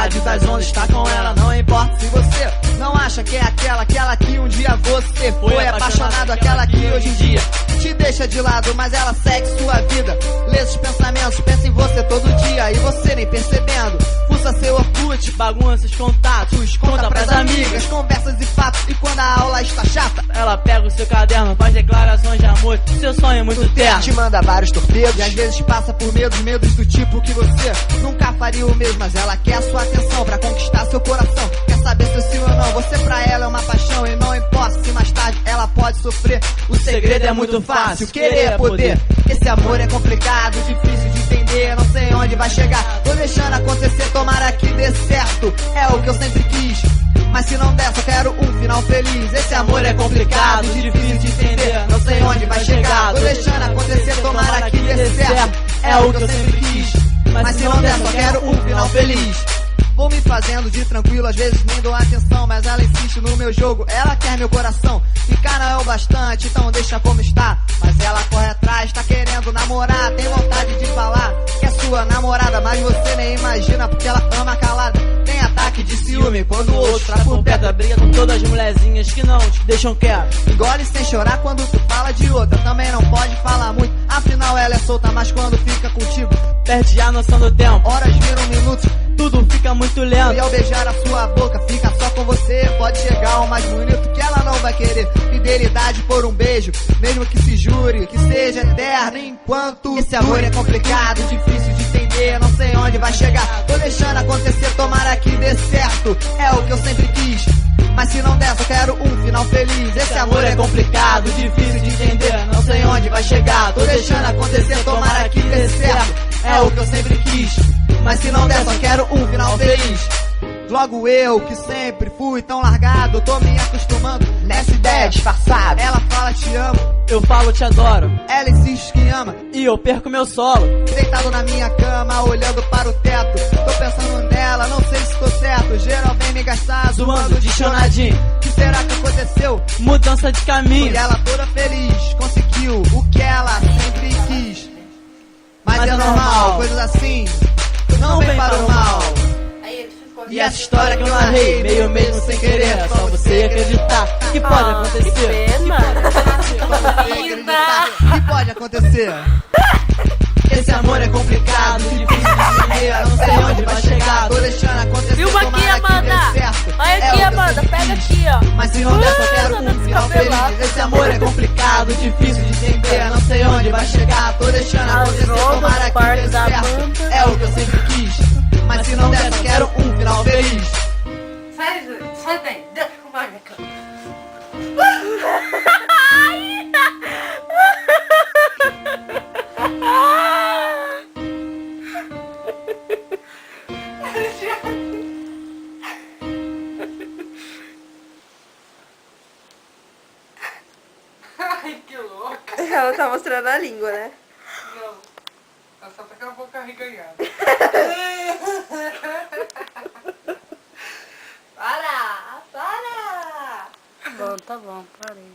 tempestade das ondas está com ela. Não importa se você não acha que é aquela que um dia você foi apaixonado, aquela que hoje em dia te deixa de lado, mas ela segue sua vida. Lê seus pensamentos, pensa em você todo dia e você nem percebendo. Fuça seu Orkut, bagunça seus contatos, conta pras amigas, conversas e fatos. E quando a aula está chata, ela pega o seu caderno, faz declarações de amor, seu sonho é muito terno. Te manda vários torpedos e às vezes passa por medos do tipo que você nunca faria o mesmo. Mas ela quer a sua atenção pra conquistar seu coração. Quer saber se sim ou não, você pra ela é uma paixão. E não importa se mais tarde ela pode sofrer, o segredo é muito fácil, querer é poder. Esse amor é complicado, difícil de entender, não sei onde vai chegar. Tô deixando acontecer, tomara que dê certo, é o que eu sempre quis. Mas se não der, só quero um final feliz. Esse amor é complicado, difícil de entender, não sei onde vai chegar. Tô deixando acontecer, tomara que dê certo, é o que eu sempre quis. Mas se não der, só quero um final feliz. Vou me fazendo de tranquilo, às vezes nem dou atenção, mas ela insiste no meu jogo, ela quer meu coração. Ficar não é o bastante, então deixa como está. Mas ela corre atrás, tá querendo namorar, tem vontade de falar que é sua namorada, mas você nem imagina porque ela ama calada. Tem ataque de ciúme quando o outro tá por perto. Briga com todas as mulherzinhas que não te deixam quieto. Engole sem chorar quando tu fala de outra, também não pode falar muito, afinal ela é solta, mas quando fica contigo perde a noção do tempo. Horas viram minutos, tudo fica muito lento. E ao beijar a sua boca, fica só com você. Pode chegar o mais bonito que ela não vai querer. Fidelidade por um beijo, mesmo que se jure que seja eterno enquanto esse amor é complicado, difícil de entender, não sei onde vai chegar. Tô deixando acontecer, tomara que dê certo, é o que eu sempre quis. Mas se não der, só quero um final feliz. Esse amor é complicado, difícil de entender, não sei onde vai chegar. Tô deixando acontecer, tomara que dê certo, é o que eu sempre quis. Mas se não der, só quero um final feliz. Logo eu, que sempre fui tão largado, tô me acostumando nessa ideia disfarçada. Ela fala te amo, eu falo te adoro. Ela insiste que ama e eu perco meu solo. Deitado na minha cama, olhando para o teto, tô pensando nela, não sei se tô certo. Geral vem me gastar, zoando de chonadinho. O que será que aconteceu? Mudança de caminho. E ela toda feliz, conseguiu o que ela sempre quis. Mas é normal, coisas assim não vem para o mal. E essa história que eu narrei, meio mesmo sem querer, é só você acreditar que pode acontecer. Que pode acontecer. Esse amor é complicado, difícil de entender, não sei onde vai chegar. Tô deixando acontecer, Filma aqui, Amanda. Olha aqui, Amanda, pega aqui, ó. Mas se não der, só quero um final feliz. Esse amor é complicado, difícil de entender, não sei onde vai chegar. Tô deixando acontecer, tomara que dê certo, é o que eu sempre quis. Mas se não der, só quero um final feliz. Sai daí, deixa eu fumar minha cama. Ai, que louca. Ela tá mostrando a língua, né? Não, ela só tá com a boca reganhada. Para! Para! Bom, tá bom, parei.